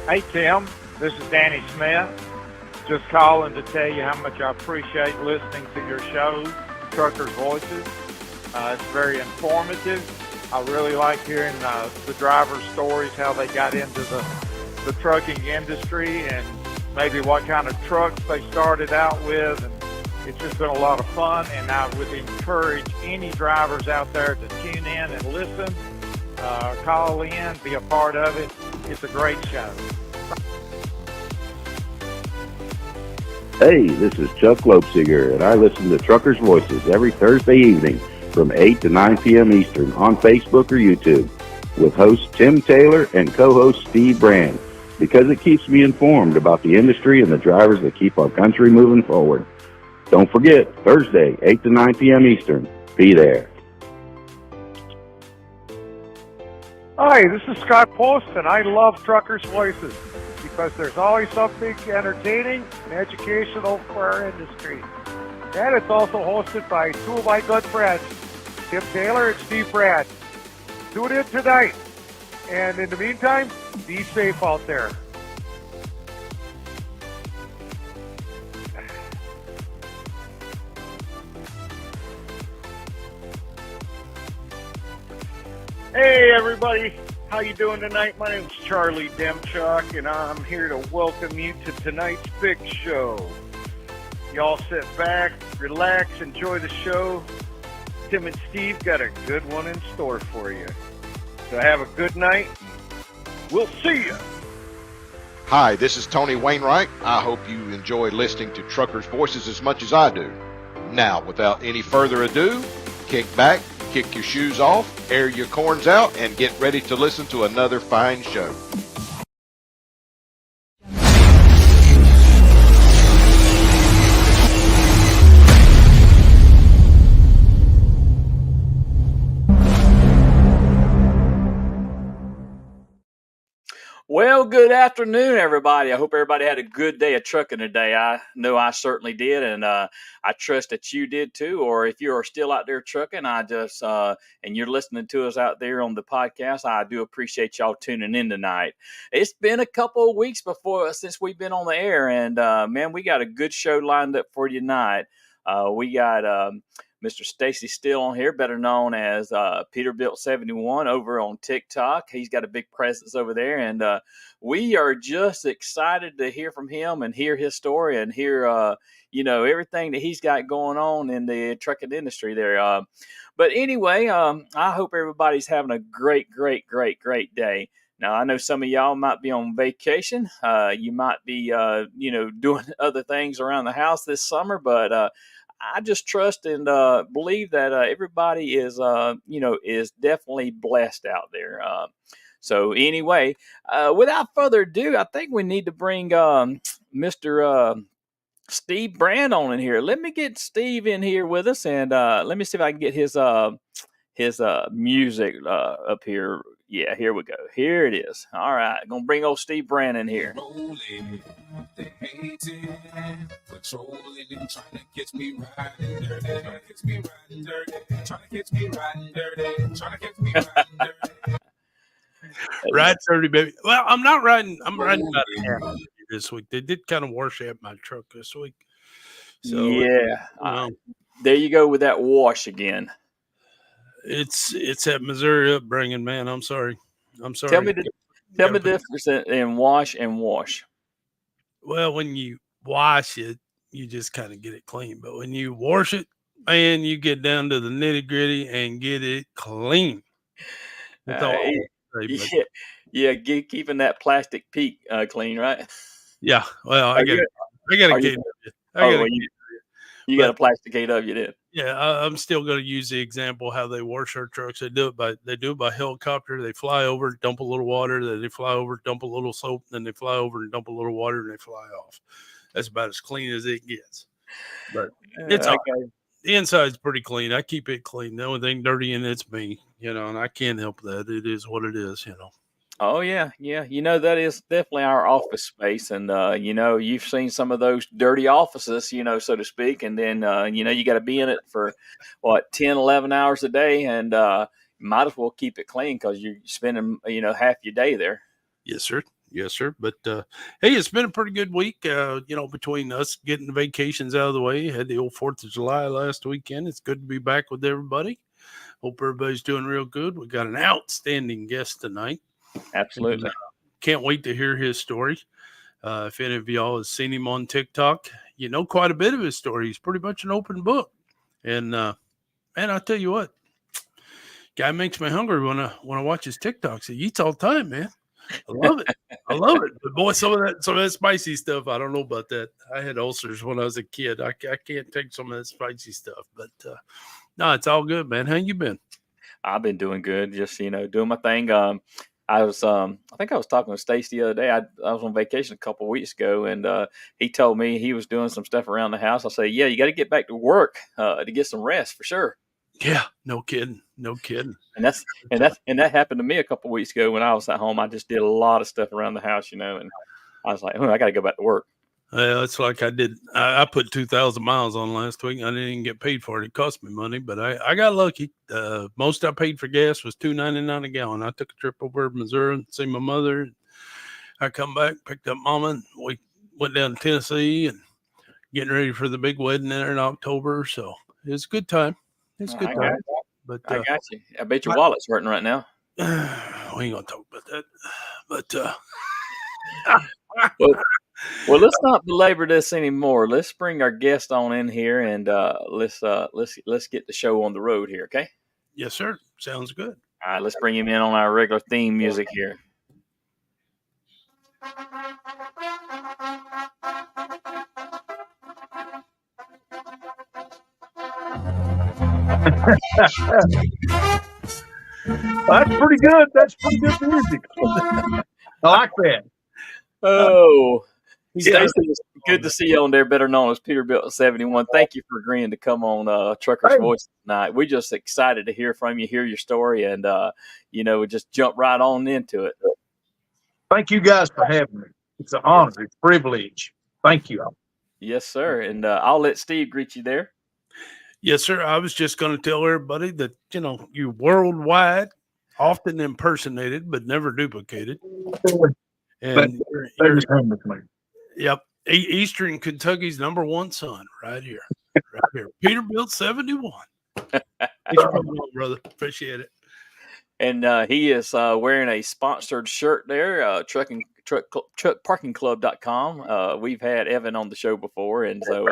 Hey, Tim, this is Danny Smith. Just calling to tell you how much I appreciate listening to your shows, Truckers' Voices. It's very informative. I really like hearing the drivers' stories, how they got into the trucking industry, and maybe what kind of trucks they started out with. And it's just been a lot of fun, and I would encourage any drivers out there to tune in and listen, call in, be a part of it. It's a great show. Hey, this is Chuck Lopesiger, and I listen to Truckers' Voices every Thursday evening from 8 to 9 p.m. Eastern on Facebook or YouTube with host Tim Taylor and co-host Steve Brand, because it keeps me informed about the industry and the drivers that keep our country moving forward. Don't forget, Thursday, 8 to 9 p.m. Eastern. Be there. Hi, this is Scott Post, and I love Truckers' Voices because there's always something entertaining and educational for our industry. And it's also hosted by two of my good friends, Tim Taylor and Steve Brad. Tune in tonight. And in the meantime, be safe out there. Hey everybody, how you doing tonight? My name's Charlie Demchuk, and I'm here to welcome you to tonight's big show. Y'all sit back, relax, enjoy the show. Tim and Steve got a good one in store for you. So have a good night. We'll see you. Hi, this is Tony Wainwright. I hope you enjoy listening to Truckers' Voices as much as I do. Now, without any further ado, kick back, kick your shoes off, air your corns out, and get ready to listen to another fine show. Well, good afternoon, everybody. I hope everybody had a good day of trucking today. I know I certainly did, and I trust that you did too. Or if you are still out there trucking, and you're listening to us out there on the podcast, I do appreciate y'all tuning in tonight. It's been a couple of weeks since we've been on the air, and man, we got a good show lined up for you tonight. We got Mr. Stacey STEELE on here, better known as Peterbilt 71 over on TikTok. He's got a big presence over there, and we are just excited to hear from him and hear his story and hear, everything that he's got going on in the trucking industry there. But anyway, I hope everybody's having a great, great, great, great day. Now, I know some of y'all might be on vacation. You might be, doing other things around the house this summer, but I just trust and believe that everybody is definitely blessed out there. So anyway, without further ado, I think we need to bring Mr. Steve Brand on in here. Let me get Steve in here with us, and let me see if I can get his music up here. Yeah, here we go. Here it is. All right, gonna bring old Steve Brand in here. They hating, patrolling, trying to catch me riding dirty, trying to catch me riding dirty, trying to catch me riding dirty, trying to catch me riding dirty. Ride dirty, baby. Well, I'm not riding. I'm riding about half this week. They did kind of wash out my truck this week. So yeah, there you go with that wash again. It's that Missouri upbringing, man. I'm sorry. Tell me the difference in wash and wash. Well, when you wash it, you just kind of get it clean. But when you wash it, man, you get down to the nitty gritty and get it clean. Keeping that plastic peak clean, right? Yeah. Well, I got to you got a plastic KW then. Yeah, I'm still going to use the example how they wash our trucks. They do it by helicopter. They fly over, dump a little water, then they fly over, dump a little soap, then they fly over and dump a little water, and they fly off. That's about as clean as it gets. But it's okay. The inside's pretty clean. I keep it clean. The only thing dirty in it's me, and I can't help that. It is what it is, Oh, yeah. That is definitely our office space. And, you've seen some of those dirty offices, so to speak. And then, you got to be in it for, 10, 11 hours a day. And might as well keep it clean because you're spending, half your day there. Yes, sir. Yes, sir. But hey, it's been a pretty good week. Between us getting the vacations out of the way, had the old 4th of July last weekend. It's good to be back with everybody. Hope everybody's doing real good. We got an outstanding guest tonight. Absolutely. And, can't wait to hear his story. If any of y'all has seen him on TikTok, you know quite a bit of his story. He's pretty much an open book. And man, I'll tell you what, guy makes me hungry when I watch his TikToks. He eats all the time, man. I love it. I love it. But boy, some of that spicy stuff, I don't know about that. I had ulcers when I was a kid. I can't take some of that spicy stuff. But no, it's all good, man. How you been? I've been doing good. Just doing my thing. I think I was talking with Stacey the other day. I was on vacation a couple of weeks ago, and he told me he was doing some stuff around the house. I say, yeah, you got to get back to work to get some rest for sure. Yeah, no kidding. And that happened to me a couple of weeks ago when I was at home. I just did a lot of stuff around the house, and I was like, I got to go back to work. It's like I did. I put 2,000 miles on last week. I didn't even get paid for it. It cost me money, but I got lucky. Most I paid for gas was $2.99 a gallon. I took a trip over to Missouri and see my mother. I come back, picked up Mama, and we went down to Tennessee and getting ready for the big wedding there in October. So it was a good time. It's a good time. But I got you. I bet your wallet's hurting right now. We ain't gonna talk about that. But well, let's not belabor this anymore. Let's bring our guest on in here, and let's get the show on the road here. Okay? Yes, sir. Sounds good. All right, let's bring him in on our regular theme music here. That's pretty good. That's pretty good music. I like that. Oh, Yeah. Stacey, it's good to see you on there, better known as Peterbilt 71. Thank you for agreeing to come on Trucker's Voice tonight. We're just excited to hear from you, hear your story, and we just jump right on into it. Thank you guys for having me. It's an honor. It's a privilege. Thank you. Yes, sir. And I'll let Steve greet you there. Yes, sir. I was just going to tell everybody that, you're worldwide, often impersonated, but never duplicated. And yep. Eastern Kentucky's #1 son right here. Right here. Peterbilt 71. Thanks for coming on, brother. Appreciate it. And he is wearing a sponsored shirt there, truckparkingclub.com. We've had Evan on the show before, and so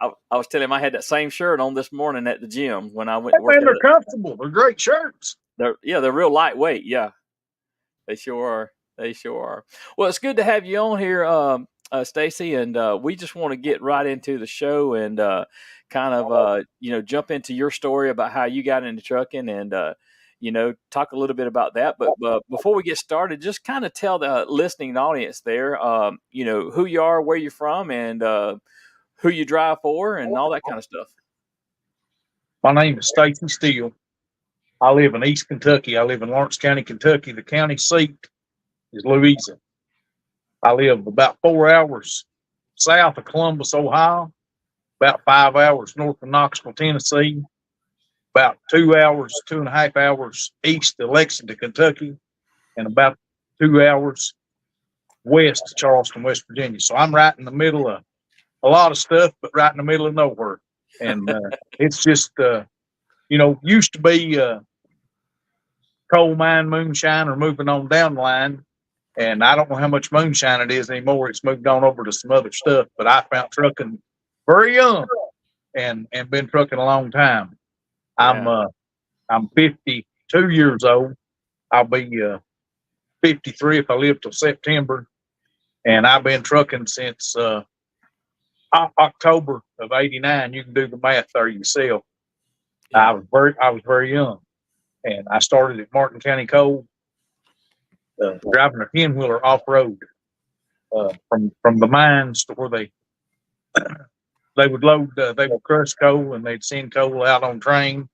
I was telling him I had that same shirt on this morning at the gym when I went to work. Man, they're comfortable. They're great shirts. They're real lightweight. Yeah, they sure are. Well, it's good to have you on here, Stacey, and we just want to get right into the show and kind of jump into your story about how you got into trucking and talk a little bit about that. But before we get started, just kind of tell the listening audience there, who you are, where you're from, and who you drive for, and all that kind of stuff. My name is Stacey STEELE. I live in East Kentucky. I live in Lawrence County, Kentucky. The county seat is Louisa. I live about 4 hours south of Columbus, Ohio, about 5 hours north of Knoxville, Tennessee, about 2 hours, 2.5 hours east of Lexington, Kentucky, and about 2 hours west of Charleston, West Virginia. So I'm right in the middle of a lot of stuff, but right in the middle of nowhere. And it's just, used to be coal mine moonshine or moving on down the line. And I don't know how much moonshine it is anymore. It's moved on over to some other stuff. But I found trucking very young and been trucking a long time. Yeah. I'm 52 years old. I'll be 53 if I live till September. And I've been trucking since October of '89. You can do the math there yourself. Yeah. I was very young, and I started at Martin County Coal, driving a 10-wheeler off road from the mines to where they would load, they would crush coal, and they'd send coal out on train,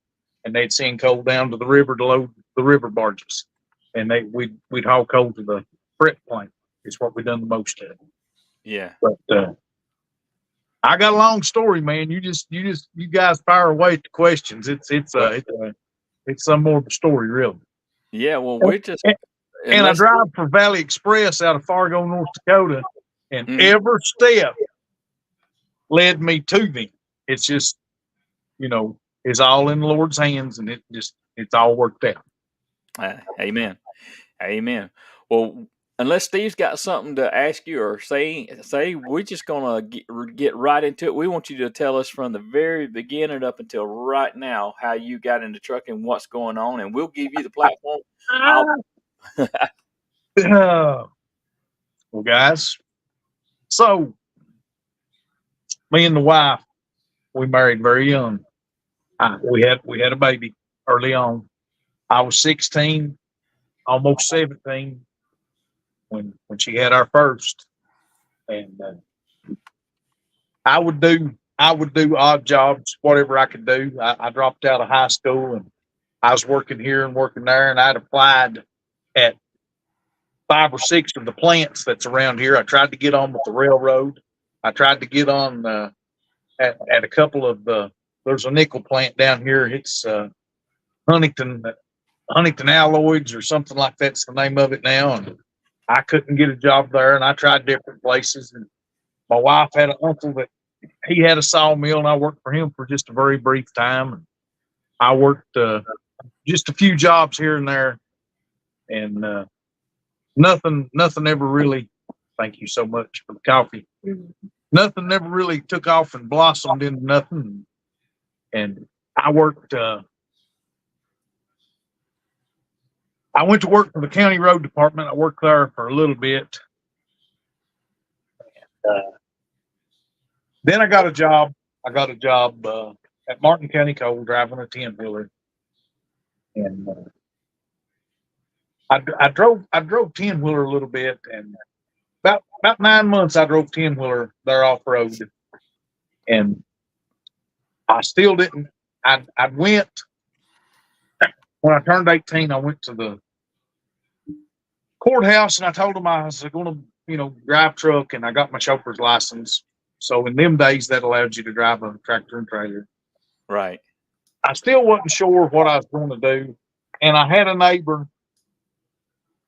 and they'd send coal down to the river to load the river barges, and we'd haul coal to the prep plant. Is what we done the most of. Yeah. But I got a long story, man. You guys fire away at the questions. It's some more of a story, really. Yeah. Well, And I drive for Valley Express out of Fargo, North Dakota, and every step led me to them. It's just, it's all in the Lord's hands, and it's all worked out. Amen. Amen. Well, unless Steve's got something to ask you or say, we're just gonna get right into it. We want you to tell us from the very beginning up until right now how you got into trucking, what's going on, and we'll give you the platform. Well, guys, so me and the wife, we married very young. We had a baby early on. I was 16, almost 17 when she had our first, and I would do odd jobs, whatever I could do. I dropped out of high school and I was working here and working there, and I'd applied at 5 or 6 of the plants that's around here. I tried to get on with the railroad. I tried to get on at a couple of there's a nickel plant down here. It's Huntington Alloys or something like that's the name of it now. And I couldn't get a job there, and I tried different places. And my wife had an uncle that he had a sawmill, and I worked for him for just a very brief time. And I worked just a few jobs here and there, and nothing ever really. Thank you so much for the coffee. Nothing ever really took off and blossomed into nothing. And I worked. I went to work for the county road department. I worked there for a little bit. Then I got a job. At Martin County Coal driving a 10-wheeler. And I drove 10-wheeler a little bit, and about 9 months I drove 10-wheeler there off road. And I still didn't. I went when I turned 18. I went to the courthouse, and I told them I was going to, drive truck, and I got my chauffeur's license. So in them days, that allowed you to drive a tractor and trailer. Right. I still wasn't sure what I was going to do, and I had a neighbor.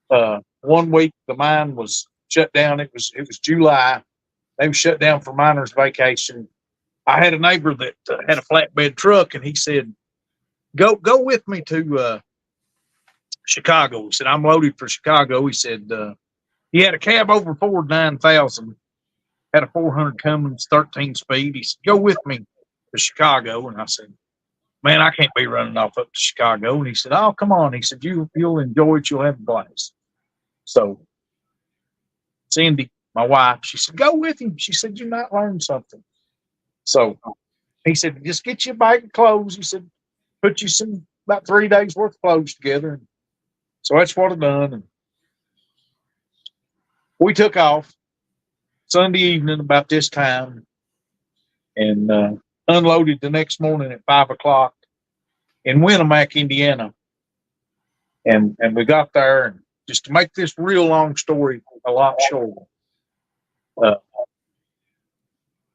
1 week the mine was shut down. It was July. They were shut down for miners' vacation. I had a neighbor that had a flatbed truck, and he said, "Go with me to Chicago." He said, "I'm loaded for Chicago." He said he had a cab over Ford 9000, had a 400 Cummins 13-speed. He said, "Go with me to Chicago." And I said, "Man, I can't be running off up to Chicago." And he said, "Oh, come on." He said, "You'll enjoy it. You'll have a blast." So Cindy, my wife, she said, "Go with him." She said, "You might learn something." So he said, "Just get you a bag of clothes." He said, "Put you about 3 days worth of clothes together." So that's what I done. And we took off Sunday evening about this time, and unloaded the next morning at 5 o'clock in Winnemac, Indiana. And we got there, and just to make this real long story a lot shorter,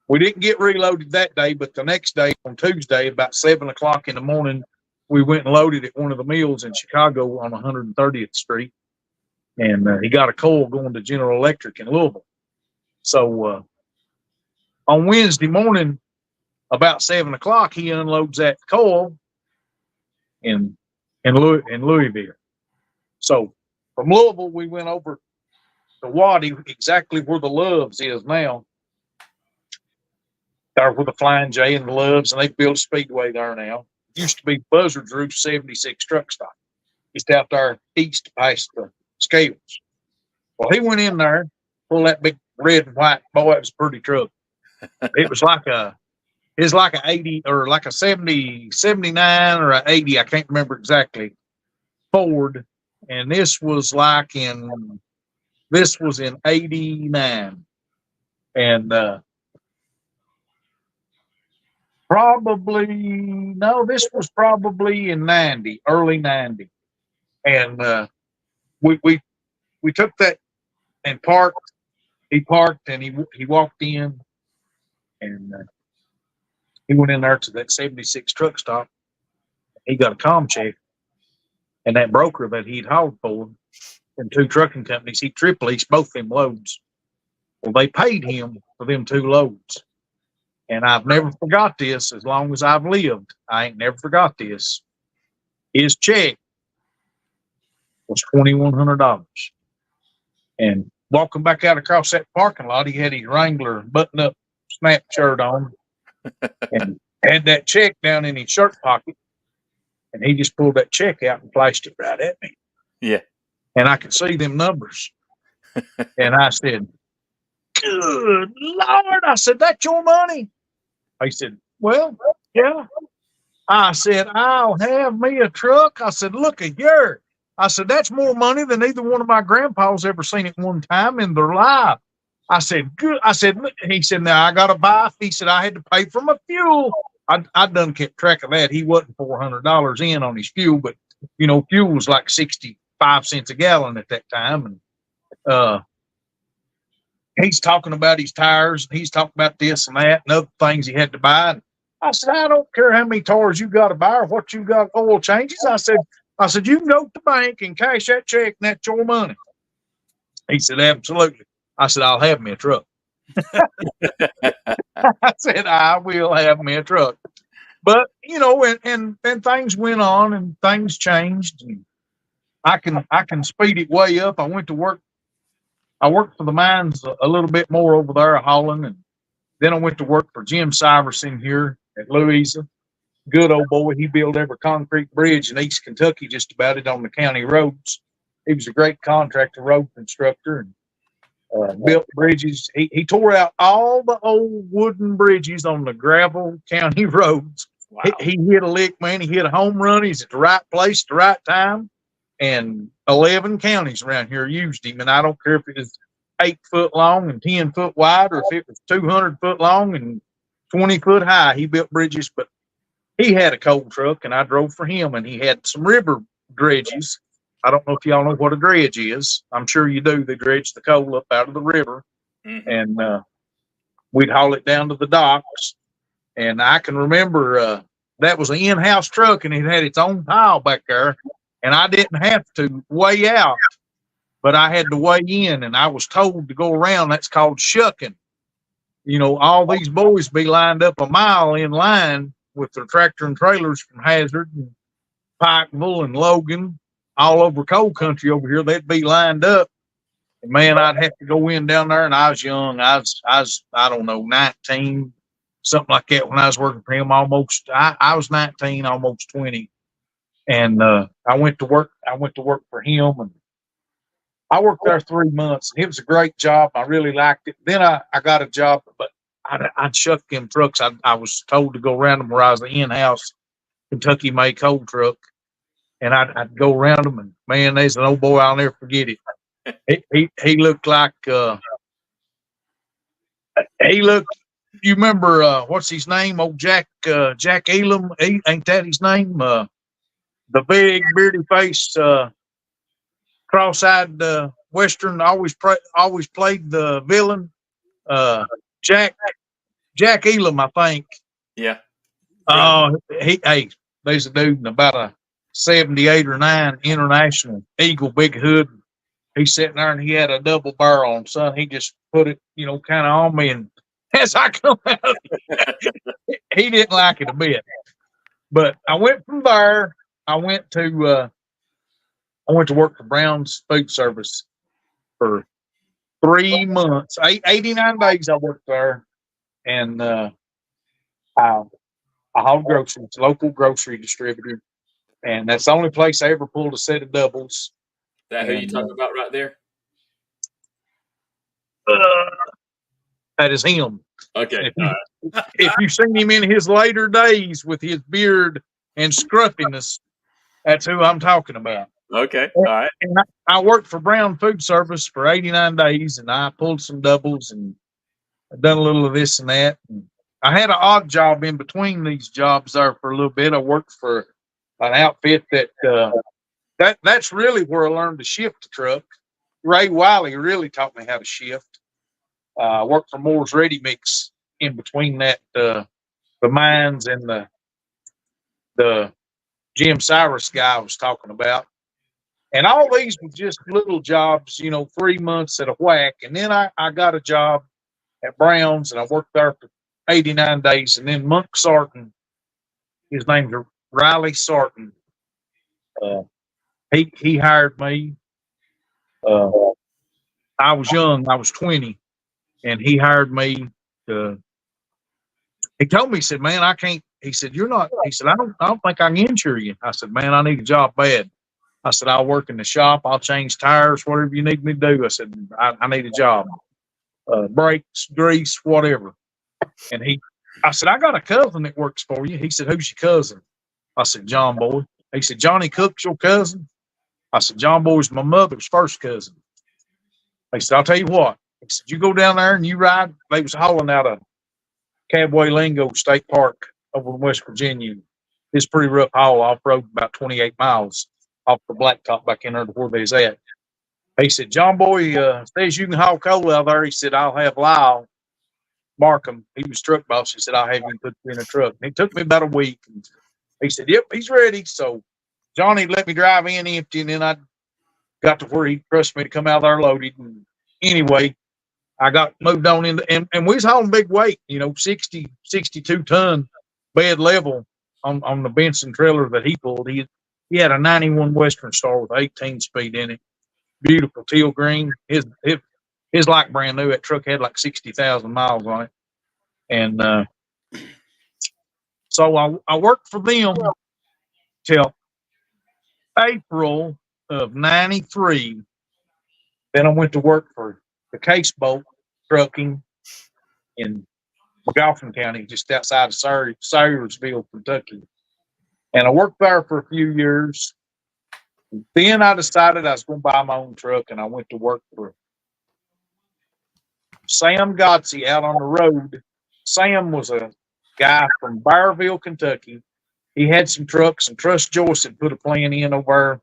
we didn't get reloaded that day, but the next day on Tuesday, about 7 o'clock in the morning, we went and loaded at one of the mills in Chicago on 130th Street. And he got a coil going to General Electric in Louisville. So on Wednesday morning, about 7 o'clock, he unloads that coil in Louisville. So from Louisville, we went over to Waddy, exactly where the Loves is now. There where the Flying J and the Loves, and they built a speedway there now. It used to be Buzzard's Roof 76 truck stop. Just out there east past the scales. Well, he went in there, pulled that big red and white. Boy, it was a pretty truck. It was like a 80 or like a 70, 79 or a 80. I can't remember exactly. Ford. And this was in 89. And, this was probably in 90, early 90. And, we took that and parked. He parked and he walked in, and he went in there to that 76 truck stop. He got a com check, and that broker that he'd hauled for him in 2 trucking companies. He triple leased both them loads. Well, they paid him for them 2 loads. And I've never forgot this as long as I've lived. I ain't never forgot this. His check was $2,100. And walking back out across that parking lot, he had his Wrangler button-up snap shirt on and had that check down in his shirt pocket. And he just pulled that check out and flashed it right at me. Yeah. And I could see them numbers. And I said, "Good Lord." I said, "That's your money?" He said, "Well, yeah." I said, "I'll have me a truck." I said, "Look at here." I said, "That's more money than either one of my grandpas ever seen at one time in their life." I said, "Good." I said, he said, "Now I got to buy." He said, "I had to pay for my fuel." I done kept track of that. He wasn't $400 in on his fuel, but you know, fuel was like 65 cents a gallon at that time. And, he's talking about his tires, and he's talking about this and that and other things he had to buy. And I said, "I don't care how many tires you got to buy or what you got oil changes." I said, "You can go to the bank and cash that check and that's your money." He said, "Absolutely." I said, "I'll have me a truck." I said, "I will have me a truck." But, you know, and things went on and things changed. And I can speed it way up. I went to work. I worked for the mines a little bit more over there hauling. And then I went to work for Jim Syverson here at Louisa. Good old boy. He built every concrete bridge in East Kentucky, just about it, on the county roads. He was a great contractor, road constructor, and built bridges. He tore out all the old wooden bridges on the gravel county roads. Wow. He hit a lick, man. He hit a home run. He's at the right place, the right time. And 11 counties around here used him. And I don't care if it was 8 foot long and 10 foot wide, or if it was 200 foot long and 20 foot high. He built bridges, but he had a coal truck, and I drove for him. And he had some river dredges. I don't know if y'all know what a dredge is. I'm sure you do. They dredge the coal up out of the river, and we'd haul it down to the docks. And I can remember that was an in-house truck, and it had its own pile back there. And I didn't have to weigh out, but I had to weigh in, and I was told to go around. That's called shucking. You know, all these boys be lined up a mile in line with their tractor and trailers from Hazard and Pikeville and Logan, all over coal country over here. They'd be lined up. And man, I'd have to go in down there, and I was young. I was I don't know, 19, something like that when I was working for him. Almost, I was 19, almost 20. And I went to work for him, and I worked there 3 months. It was a great job. I really liked it. Then I got a job, but I'd shuck them trucks. I was told to go around them where I was the in-house Kentucky made coal truck. And I'd go around them, and man, there's an old boy, I'll never forget it. He looked like you remember what's his name? Old Jack Elam, ain't that his name? The big beardy face, cross-eyed Western, always played the villain. Jack Elam, I think. Yeah. There's a dude in about a 78 or 9 International Eagle, big hood. He's sitting there, and he had a double barrel on, son. He just put it, you know, kind of on me. And as I come out, he didn't like it a bit. But I went from there. I went to work for Brown's Food Service for 3 months, 89 days. I worked there, and I hauled groceries, local grocery distributor. And that's the only place I ever pulled a set of doubles. That who you talking about right there? That is him. Okay. If you've seen him in his later days with his beard and scruffiness, that's who I'm talking about. Okay. All right. And I worked for Brown Food Service for 89 days, and I pulled some doubles and done a little of this and that. And I had an odd job in between these jobs there for a little bit. I worked for an outfit that's really where I learned to shift the truck. Ray Wiley really taught me how to shift. I worked for Moore's Ready Mix in between that, the mines and the Jim Cyrus guy I was talking about. And all these were just little jobs, 3 months at a whack. And then I got a job at Brown's, and I worked there for 89 days. And then Monk Sarton, his name's Riley Sarton, he hired me. I was young, I was 20, and he hired me to. He told me, he said, "Man, I can't." He said, "You're not." He said, I don't think I can insure you." I said, "Man, I need a job bad." I said, "I'll work in the shop. I'll change tires, whatever you need me to do." I said, I need a job, brakes, grease, whatever." And I said, "I got a cousin that works for you." He said, "Who's your cousin?" I said, "John Boy." He said, "Johnny Cook's your cousin?" I said, "John Boy's my mother's first cousin." He said, "I'll tell you what." He said, "You go down there and you ride." They was hauling out of Cabway Lingo State Park over in West Virginia. It's pretty rough haul off road, about 28 miles off the blacktop back in there to where they's at. He said, "John Boy says you can haul coal out there." He said, "I'll have Lyle Markham." He was truck boss. He said, "I'll have him put you in a truck." And it took me about a week. And he said, "Yep, he's ready." So Johnny let me drive in empty, and then I got to where he trusted me to come out there loaded. And anyway, I got moved on into, and we was hauling big weight, 60, 62 ton bed level on the Benson trailer that he pulled. He had a 91 Western Star with 18 speed in it. Beautiful teal green. His like brand new. That truck had like 60,000 miles on it. And so I worked for them till April of 93. Then I went to work for the Case Boat Trucking in McGoffin County, just outside of Sayersville, Kentucky. And I worked there for a few years. Then I decided I was going to buy my own truck, and I went to work for Sam Godsey out on the road. Sam was a guy from Byerville, Kentucky. He had some trucks, and Trust Joyce had put a plant in over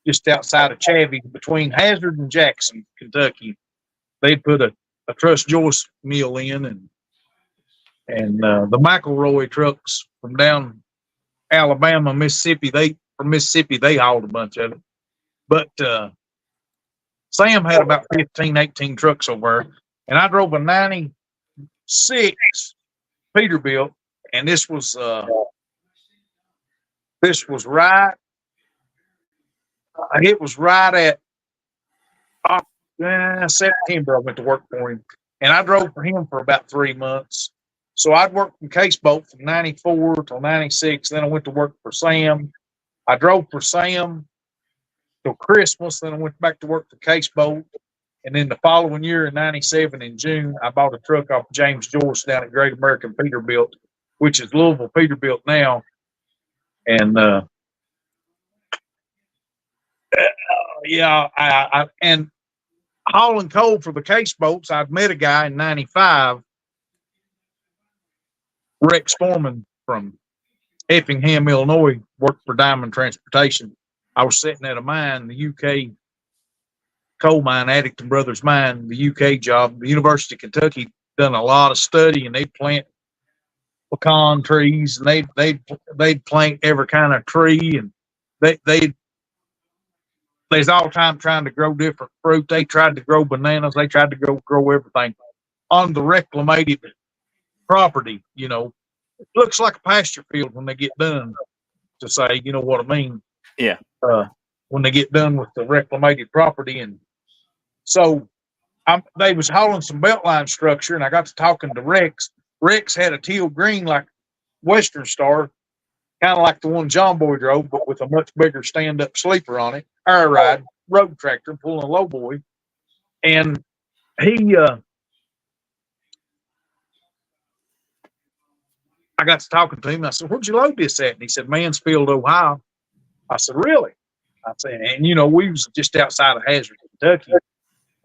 just outside of Chavy, between Hazard and Jackson, Kentucky. They'd put a Trust Joyce mill in, and the McElroy trucks from down Alabama, Mississippi, they hauled a bunch of it. But Sam had about 15, 18 trucks over there, and I drove a 96 Peterbilt, and this was right. It was right at September. I went to work for him, and I drove for him for about 3 months. So I'd worked from Case Boat from 94 till 96. Then I went to work for Sam. I drove for Sam till Christmas. Then I went back to work for Case Boat. And then the following year in 97 in June, I bought a truck off James Joyce down at Great American Peterbilt, which is Louisville Peterbilt now. And and hauling coal for the Case Boats, I'd met a guy in 95, Rex Foreman from Effingham, Illinois, worked for Diamond Transportation. I was sitting at a mine, the UK coal mine, Addington Brothers Mine, the UK job. The University of Kentucky done a lot of study, and they'd plant pecan trees, and they'd plant every kind of tree, and they's all the time trying to grow different fruit. They tried to grow bananas. They tried to grow everything on the reclamated property. It looks like a pasture field when they get done, to say, you know what I mean? Yeah. When they get done with the reclamated property. And so they was hauling some beltline structure, and I got to talking to Rex. Rex had a teal green like Western Star, kind of like the one John Boy drove, but with a much bigger stand-up sleeper on it, air ride, road tractor, pulling a low boy. And I got to talking to him. I said, "Where'd you load this at?" And he said, "Mansfield, Ohio." I said, "Really?" I said, and we was just outside of Hazard, Kentucky.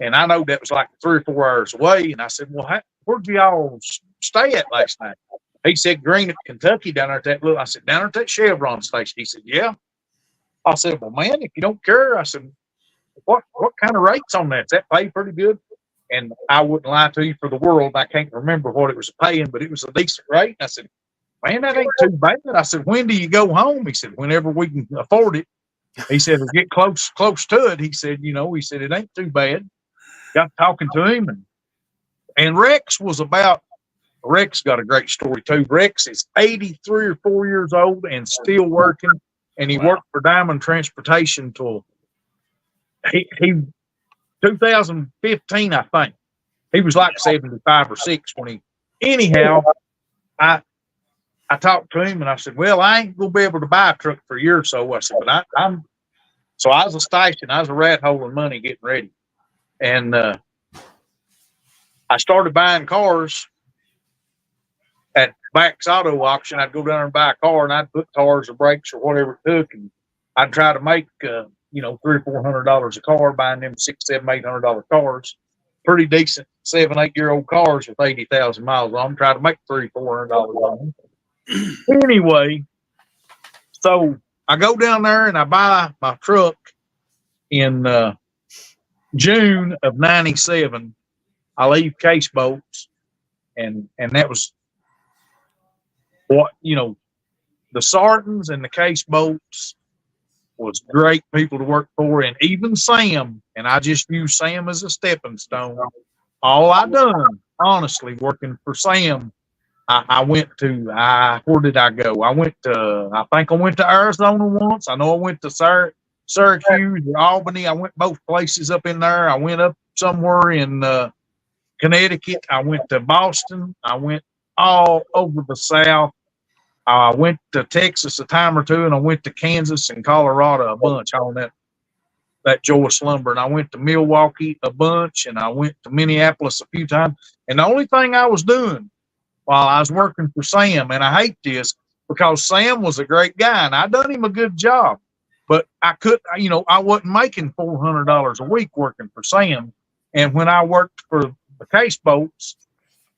And I know that was like 3 or 4 hours away. And I said, "Well, where'd y'all stay at last night?" He said, "Greenup, Kentucky, down there at that little." I said, "Down there at that Chevron station." He said, "Yeah." I said, "Well, man, if you don't care," I said, what kind of rates on that? Does that pay pretty good?" And I wouldn't lie to you for the world. I can't remember what it was paying, but it was a decent rate. I said, "Man, that ain't too bad." I said, "When do you go home?" He said, "Whenever we can afford it." He said, "We'll get close to it." He said, he said, "It ain't too bad." Got talking to him, and Rex got a great story too. Rex is 83 or 4 years old and still working, and he worked for Diamond Transportation till he 2015, I think. He was like 75 or 6 when he. Anyhow, I talked to him and I said, "Well, I ain't gonna be able to buy a truck for a year or so." I said, "But I'm." So I was a station. I was a rat hole in money getting ready, and I started buying cars at Back's Auto Auction. I'd go down there and buy a car, and I'd put tires or brakes or whatever it took, and I'd try to make $300 or $400 a car, buying them $600, $700, $800 cars, pretty decent 7, 8 year old cars with 80,000 miles on them. Try to make $300, $400 on them. Anyway, so I go down there and I buy my truck in June of '97. I leave Case Boats, and that was what the Sartons and the Case Boats was great people to work for, and even Sam, and I just use Sam as a stepping stone. All I done, honestly, working for Sam, I went to, where did I go? I think I went to Arizona once. I know I went to Syracuse or Albany. I went both places up in there. I went up somewhere in Connecticut. I went to Boston. I went all over the South. I went to Texas a time or two, and I went to Kansas and Colorado a bunch on that Joyce Lumber. And I went to Milwaukee a bunch, and I went to Minneapolis a few times. And the only thing I was doing while I was working for Sam, and I hate this because Sam was a great guy, and I done him a good job, but I wasn't making $400 a week working for Sam. And when I worked for the Case Boats,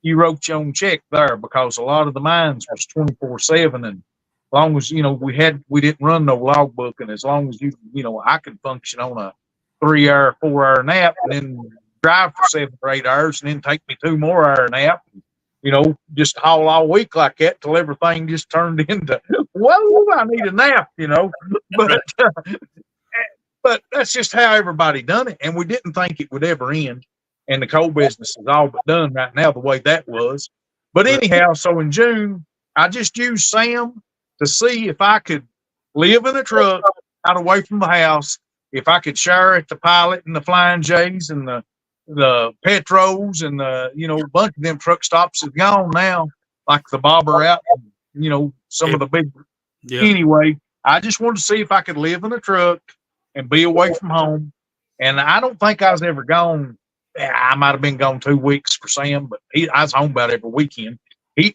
you wrote your own check there because a lot of the mines was 24/7, and as long as we didn't run no logbook, and as long as I could function on a 3 hour, 4 hour nap, and then drive for 7 or 8 hours, and then take me 2 more hour nap, just haul all week like that till everything just turned into, whoa, I need a nap, but but that's just how everybody done it, and we didn't think it would ever end. And the coal business is all but done right now the way that was. But anyhow, so in June, I just used Sam to see if I could live in a truck out away from the house, if I could share at the Pilot and the Flying J's and the Petros and a bunch of them truck stops is gone now, like the Bobber out, some of the big. Yeah. Anyway, I just wanted to see if I could live in a truck and be away from home. And I don't think I was ever gone. I might have been gone 2 weeks for Sam, but I was home about every weekend.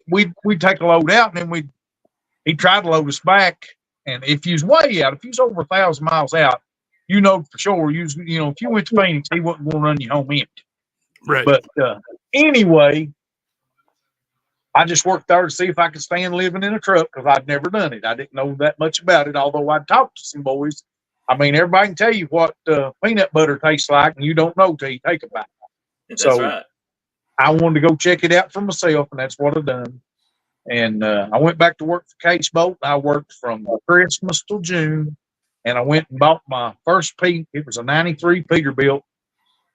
We'd take a load out, and then he'd try to load us back. And if you was way out, if you was over 1,000 miles out, for sure, if you went to Phoenix, he wasn't going to run you home empty. Right. But anyway, I just worked there to see if I could stand living in a truck because I'd never done it. I didn't know that much about it, although I'd talked to some boys. I mean, everybody can tell you what peanut butter tastes like, and you don't know till you take a bite. That's so right. I wanted to go check it out for myself, and that's what I done. And I went back to work for Case Boat. I worked from Christmas till June, and I went and bought my first Pete. It was a '93 Peterbilt.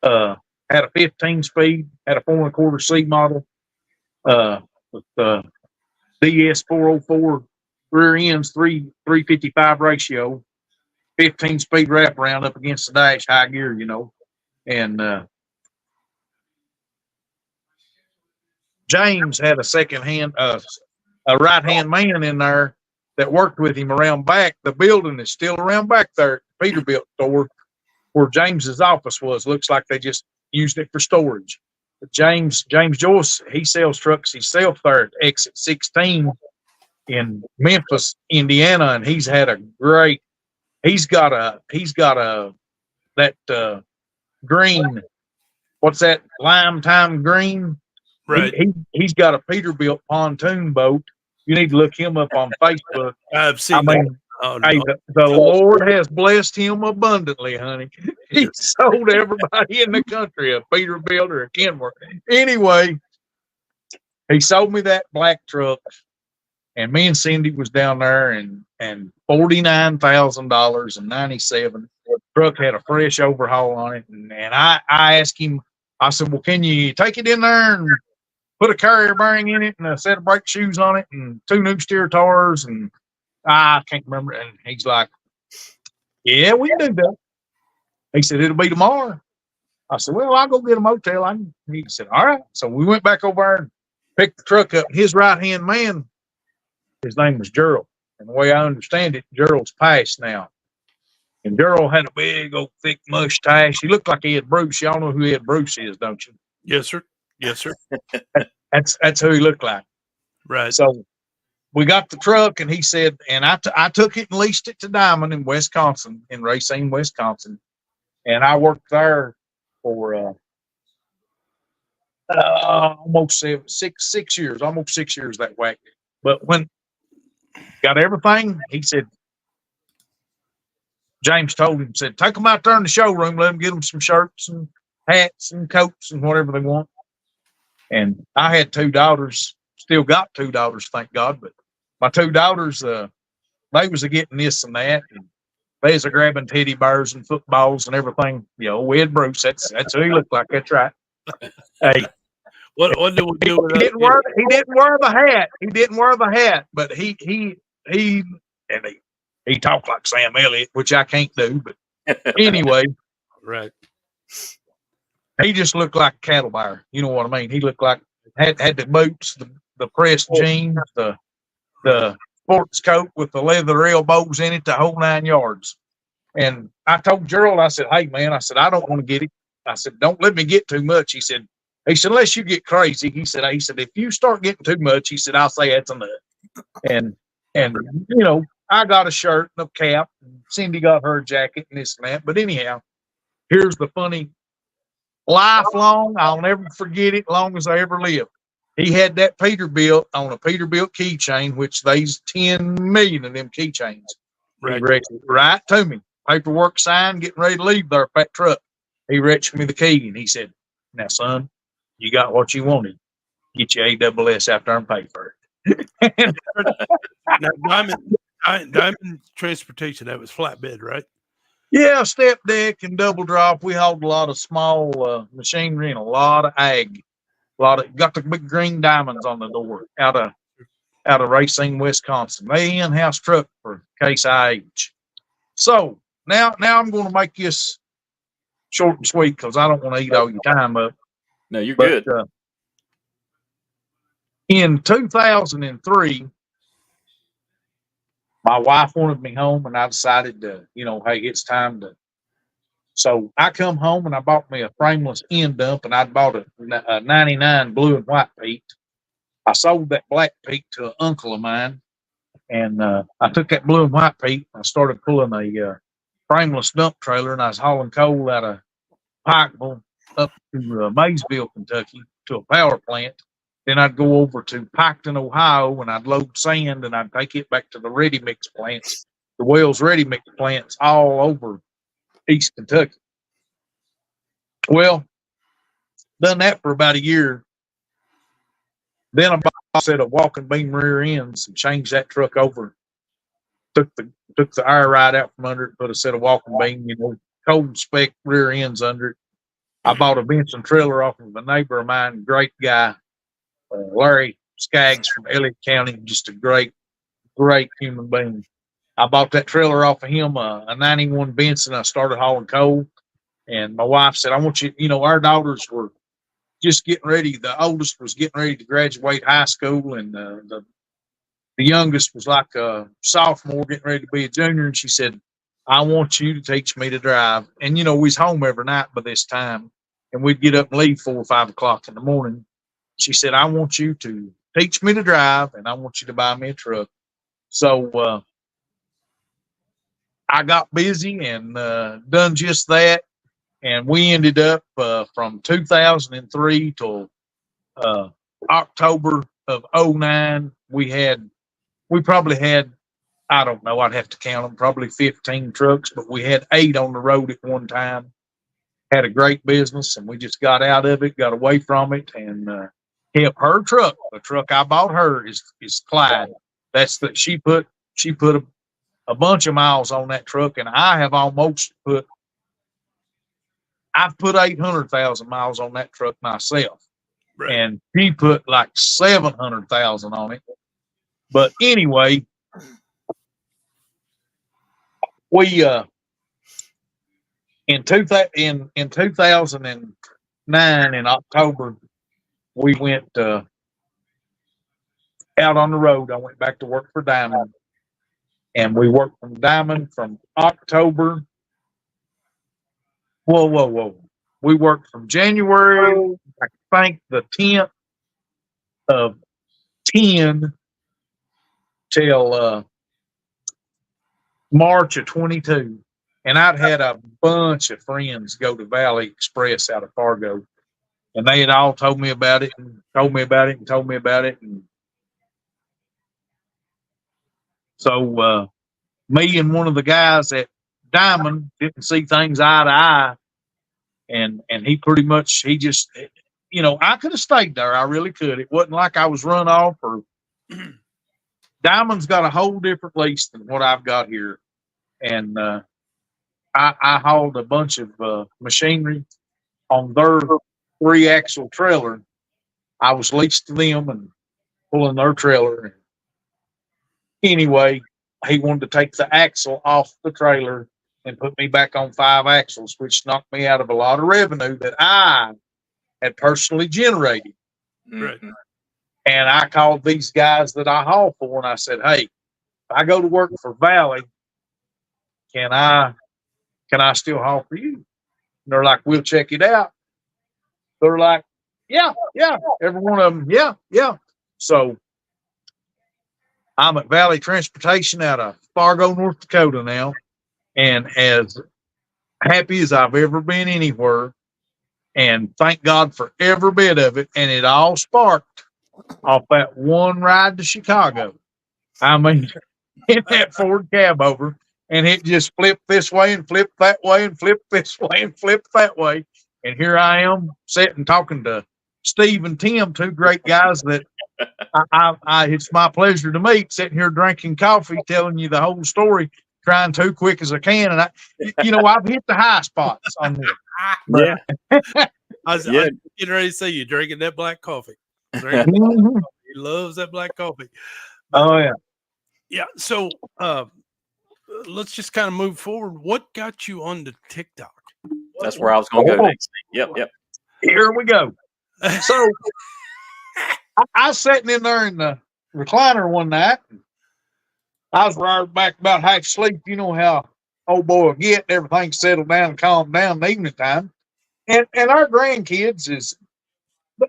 Had a 15-speed, had a 4 1/4 C model with DS 404 rear ends, 355 ratio. 15-speed wraparound up against the dash, high gear, and James had a right-hand man in there that worked with him around back. The building is still around back there at the Peterbilt store where James's office was. Looks like they just used it for storage. But James Joyce, he sells trucks himself there at Exit 16 in Memphis, Indiana, and he's got that green, what's that, lime time green? Right. He's got a Peterbilt pontoon boat. You need to look him up on Facebook. I've seen that. Oh, no. Hey, the Lord has blessed him abundantly, honey. He sold everybody in the country a Peterbilt or a Kenworth. Anyway, he sold me that black truck, and me and Cindy was down there, and $49,000 and 97. The truck had a fresh overhaul on it, and I asked him, I said, well, can you take it in there and put a carrier bearing in it and a set of brake shoes on it and 2 new steer tires? And I can't remember. And he's like, yeah, we can do that. He said, it'll be tomorrow. I said, well, I'll go get a motel. He said, all right. So we went back over there and picked the truck up. His right-hand man, his name was Gerald. And the way I understand it, Gerald's passed now. And Gerald had a big old thick mustache. He looked like Ed Bruce. Y'all know who Ed Bruce is, don't you? Yes, sir. Yes, sir. That's who he looked like. Right. So we got the truck, and he said, and I took it and leased it to Diamond in Wisconsin, in Racine, Wisconsin. And I worked there for almost 6 years, almost 6 years that way. But when got everything, he said, James told him, said, take them out there in the showroom, let them get them some shirts and hats and coats and whatever they want. And I had 2 daughters, still got 2 daughters, thank God. But my 2 daughters, they was a getting this and that. And they was a grabbing teddy bears and footballs and everything. You know, Ed Bruce, that's who he looked like. That's right. Hey, What did we do with he didn't wear the hat. He didn't wear the hat, but he talked like Sam Elliott, which I can't do. But anyway, right. He just looked like a cattle buyer. You know what I mean? He looked like had the boots, the pressed jeans, the sports coat with the leather elbows in it, the whole 9 yards. And I told Gerald, I said, hey man, I said, I don't want to get it. I said, don't let me get too much. He said, unless you get crazy, he said, if you start getting too much, he said, I'll say that's enough. And you know, I got a shirt and a cap, and Cindy got her jacket and this and that. But anyhow, here's the funny, lifelong, I'll never forget it long as I ever live. He had that Peterbilt on a Peterbilt keychain, which there's 10 million of them keychains. Right. Right to me. Paperwork signed, getting ready to leave there, that truck. He reached me the key and he said, now, son, you got what you wanted. Get your AWS out there and pay for it. Now, Diamond Transportation, that was flatbed, right? Yeah, step deck and double drop. We hauled a lot of small machinery and a lot of ag. Got the big green diamonds on the door out of Racine, Wisconsin. They in-house truck for Case IH. So now I'm going to make this short and sweet because I don't want to eat all your time up. No, you're good. In 2003, my wife wanted me home, and I decided to, hey, it's time to. So I come home and I bought me a frameless end dump, and I bought a 99 blue and white Pete. I sold that black Pete to an uncle of mine, and I took that blue and white Pete and I started pulling a frameless dump trailer, and I was hauling coal out of Pikeville up to Maysville, Kentucky, to a power plant. Then I'd go over to Piketon, Ohio, and I'd load sand, and I'd take it back to the ready mix plants, the Wells ready mix plants all over East Kentucky. Well, done that for about a year. Then I bought a set of walking beam rear ends and changed that truck over. Took the air ride out from under it, put a set of walking beam, cold spec rear ends under it. I bought a Benson trailer off of a neighbor of mine, great guy, Larry Skaggs from Elliott County, just a great human being. I bought that trailer off of him, a 91 Benson. I started hauling coal, and my wife said, I want you, our daughters were just getting ready. The oldest was getting ready to graduate high school, and the youngest was like a sophomore getting ready to be a junior. And she said, I want you to teach me to drive. And, we was home every night by this time, and we'd get up and leave 4 or 5 o'clock in the morning. She said, I want you to teach me to drive, and I want you to buy me a truck. So I got busy and done just that. And we ended up from 2003 till October of 2009, we probably had, I don't know, I'd have to count them, probably 15 trucks, but we had 8 on the road at one time. Had a great business, and we just got out of it, got away from it, and kept her truck. The truck I bought her is Clyde. She put a bunch of miles on that truck, and I've put 800,000 miles on that truck myself. Right. And she put like 700,000 on it. But anyway, we in 2009 in October, we went out on the road. I went back to work for Diamond, and we worked from Diamond from October. Whoa. We worked from January, I think the 10th of 10 till March of 22. And I'd had a bunch of friends go to Valley Express out of Fargo. And they had all told me about it and told me about it and told me about it. And so me and one of the guys at Diamond didn't see things eye to eye. And he pretty much, he just, I could have stayed there. I really could. It wasn't like I was run off or Diamond's got a whole different lease than what I've got here. And I hauled a bunch of machinery on their 3-axle trailer. I was leased to them and pulling their trailer. Anyway, he wanted to take the axle off the trailer and put me back on 5 axles, which knocked me out of a lot of revenue that I had personally generated. Right. And I called these guys that I haul for, and I said, "Hey, if I go to work for Valley, can I still haul for you?" And they're like, "We'll check it out." They're like, yeah. Every one of them, yeah. So I'm at Valley Transportation out of Fargo, North Dakota now, and as happy as I've ever been anywhere. And thank God for every bit of it. And it all sparked off that one ride to Chicago. I mean, in that Ford cab over, and it just flipped this way and flipped that way and flipped this way and flipped that way. And here I am sitting talking to Steve and Tim, 2 great guys that it's my pleasure to meet, sitting here drinking coffee, telling you the whole story, trying too quick as I can. And I've hit the high spots on this. Yeah. I was getting ready to say, you drinking that black coffee. He loves that black coffee. But, oh, yeah. Yeah. So let's just kind of move forward. What got you on the TikTok? That's where I was going to go next. Yep. Here we go. So I was sitting in there in the recliner one night. I was right back about half asleep. You know how old boy will get, everything settled down and calmed down in the evening time. And our grandkids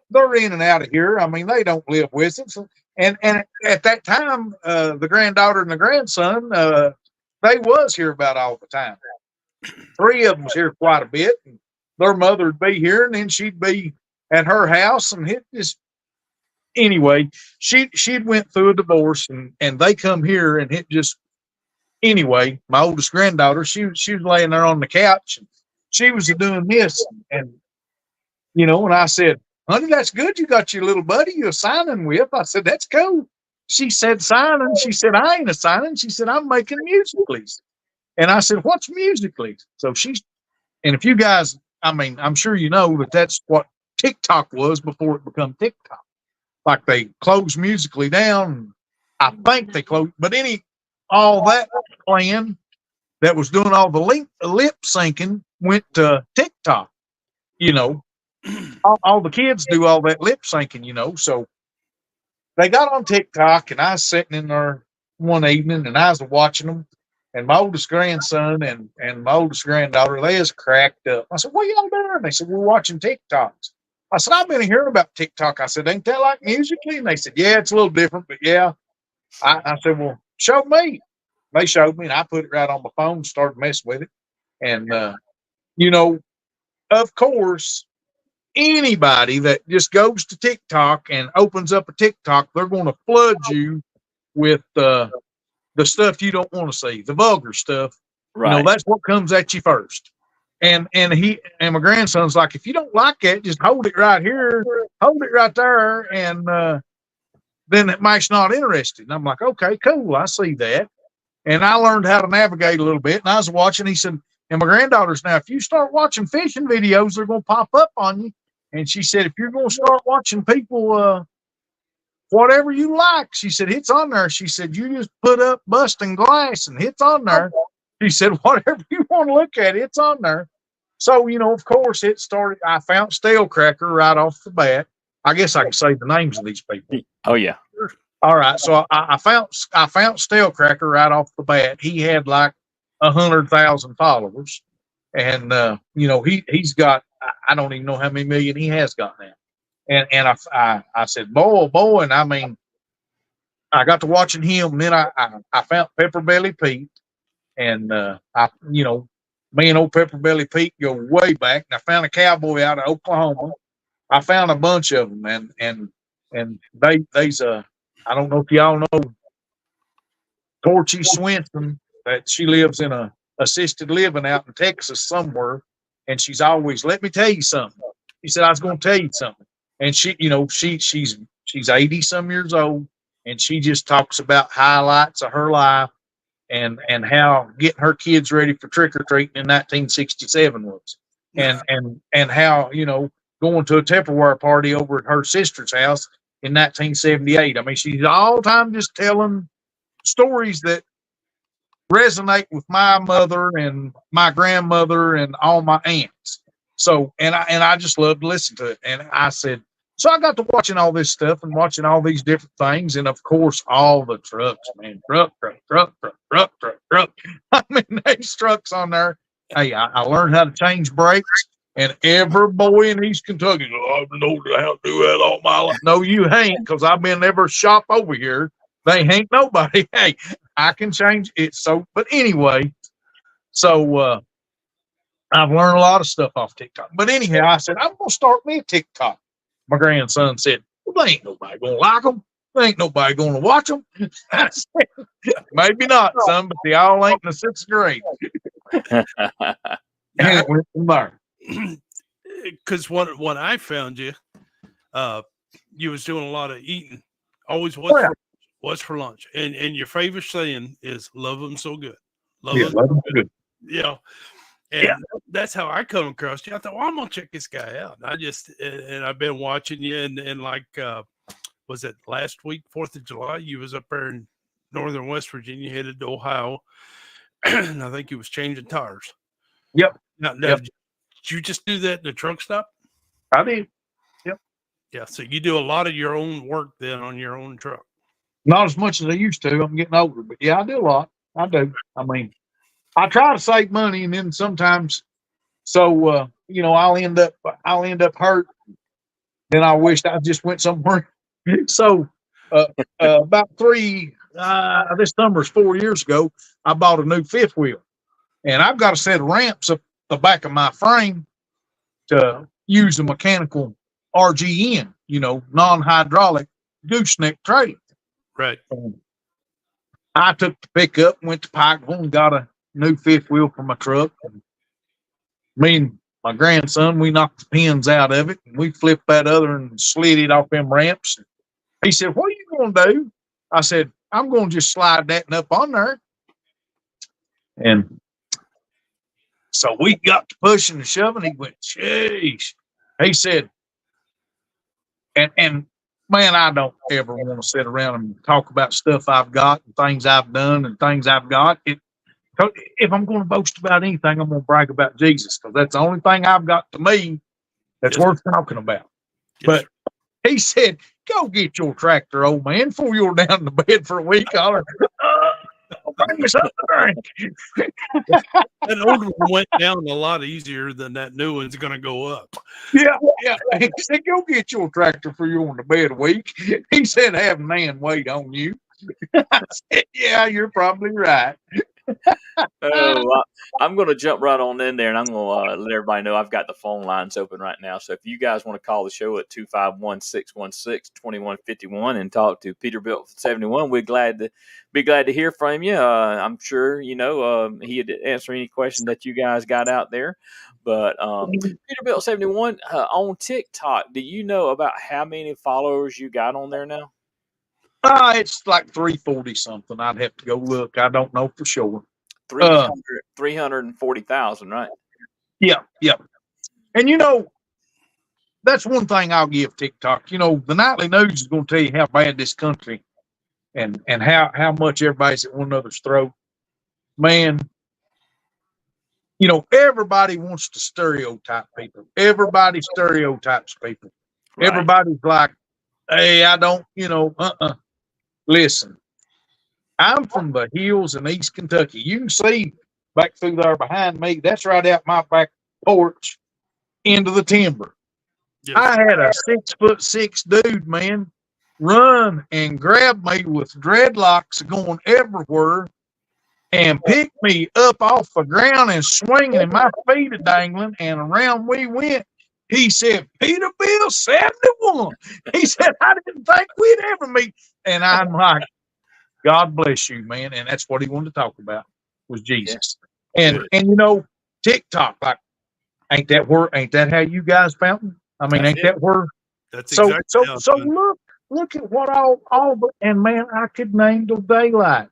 they're in and out of here. I mean, they don't live with us. And at that time, the granddaughter and the grandson, they was here about all the time. 3 of them was here quite a bit. And their mother would be here, and then she'd be at her house, and it just anyway. She'd went through a divorce, and they come here, and it just anyway. My oldest granddaughter, she was laying there on the couch, and she was doing this, and and I said, "Honey, that's good. You got your little buddy you're signing with." I said, "That's cool." She said, "Signing." She said, "I ain't a signing." She said, "I'm making Musical.lys." And I said, "What's Musical.lys?" So and if you guys, I mean, I'm sure you know that that's what TikTok was before it became TikTok. Like they closed Musical.ly down. I think they closed, but all that plan that was doing all the lip syncing went to TikTok. All the kids do all that lip syncing, so they got on TikTok, and I was sitting in there one evening, and I was watching them, and my oldest grandson and my oldest granddaughter, they was cracked up. I said, "What y'all doing?" They said, "We're watching TikToks." I said, "I've been hearing about TikTok." I said, "Ain't that like Musical.ly?" And they said, "Yeah, it's a little different, but yeah." I said, "Well, show me." They showed me, and I put it right on my phone, started messing with it. And, of course, anybody that just goes to TikTok and opens up a TikTok, they're going to flood you with the stuff you don't want to see, the vulgar stuff. Right. That's what comes at you first. And my grandson's like, "If you don't like it, just hold it right here, hold it right there." And then Mike's not interested. And I'm like, okay, cool. I see that. And I learned how to navigate a little bit. And I was watching, he said, and my granddaughter's now, if you start watching fishing videos, they're going to pop up on you. And she said, if you're going to start watching people, whatever you like, she said, it's on there. She said, you just put up busting glass and it's on there. She said, whatever you want to look at, it's on there. So, of course, it started. I found Stale Cracker right off the bat. I guess I can say the names of these people. Oh, yeah. All right. So I found Stale Cracker right off the bat. He had like 100,000 followers. And, he's got, I don't even know how many million he has got now. And I said, boy. And I mean, I got to watching him. And then I found Pepper Belly Pete. And, me and old Pepper Belly Pete go way back. And I found a cowboy out of Oklahoma. I found a bunch of them. And they's I don't know if y'all know Torchy Swinson, that she lives in a assisted living out in Texas somewhere. And she's always, let me tell you something. She said, I was going to tell you something. And she, she's 80 some years old, and she just talks about highlights of her life and how getting her kids ready for trick or treating in 1967 was, and how, going to a Tupperware party over at her sister's house in 1978. I mean, she's all the time just telling stories that resonate with my mother and my grandmother and all my aunts. So, and I just love to listen to it. And I said, so I got to watching all this stuff and watching all these different things. And of course, all the trucks, man, truck. I mean, there's trucks on there. Hey, I learned how to change brakes, and every boy in East Kentucky, I've known how to do that all my life. No, you ain't, because I've been every shop over here. They ain't nobody. Hey, I can change it. So, but anyway, so I've learned a lot of stuff off TikTok. But anyhow, I said, I'm going to start me a TikTok. My grandson said, well, there ain't nobody going to like them. There ain't nobody going to watch them. I said, maybe not, son, but they all ain't in the sixth grade. And it went from there. Because when I found you, you was doing a lot of eating. Always was for lunch. And your favorite saying is, love them so good. Love them so good. And that's how I come across you. I thought, well, I'm gonna check this guy out. And I've been watching you, and like, was it last week, 4th of July? You was up there in northern West Virginia, headed to Ohio, and I think you was changing tires. Yep. Now, did you just do that in the truck stop? I did. Yep. Yeah. So you do a lot of your own work then on your own truck. Not as much as I used to. I'm getting older, but yeah, I do a lot. I do. I mean, I try to save money, and then sometimes, so I'll end up hurt. Then I wished I just went somewhere. So about this summer's 4 years ago, I bought a new fifth wheel, and I've got a set of ramps up the back of my frame to use a mechanical RGN, non-hydraulic gooseneck trailer. Right. I took the pickup, went to Pikeville, and got a new fifth wheel for my truck. And me and my grandson, we knocked the pins out of it, and we flipped that other and slid it off them ramps. He said, what are you going to do? I said, I'm going to just slide that up on there. And so we got to pushing and shoving. He went, jeez. He said, and man, I don't ever want to sit around and talk about stuff I've got and things I've done and things I've got. If I'm going to boast about anything, I'm going to brag about Jesus, because that's the only thing I've got to me that's worth talking about. But he said, go get your tractor, old man, before you're down in the bed for a week. I'll bring me something to drink. That old one went down a lot easier than that new one's going to go up. Yeah. He said, go get your tractor before you're on the bed a week. He said, have man wait on you. I said, yeah, you're probably right. I'm going to jump right on in there, and I'm going to let everybody know I've got the phone lines open right now. So if you guys want to call the show at 251-616-2151 and talk to Peterbilt 71, we'd be glad to hear from you. I'm sure he'd answer any question that you guys got out there. But Peterbilt 71 on TikTok, do you know about how many followers you got on there now? It's like 340 something. I'd have to go look. I don't know for sure. 340,000, right? Yeah. And that's one thing I'll give TikTok. The nightly news is going to tell you how bad this country and how much everybody's at one another's throat. Man, everybody wants to stereotype people. Everybody stereotypes people. Right. Everybody's like, hey, I don't, Listen, I'm from the hills in East Kentucky. You can see back through there behind me. That's right out my back porch into the timber. Yes. I had a 6'6" dude, man, run and grab me with dreadlocks going everywhere and pick me up off the ground and swinging, and my feet are dangling, and around we went. He said, Peterbilt 71. He said, I didn't think we'd ever meet. And I'm like, God bless you, man. And that's what he wanted to talk about was Jesus. Yeah. And TikTok, like, ain't that how you guys found me? I mean, ain't that where? That's exactly how so look at what all and man, I could name till daylight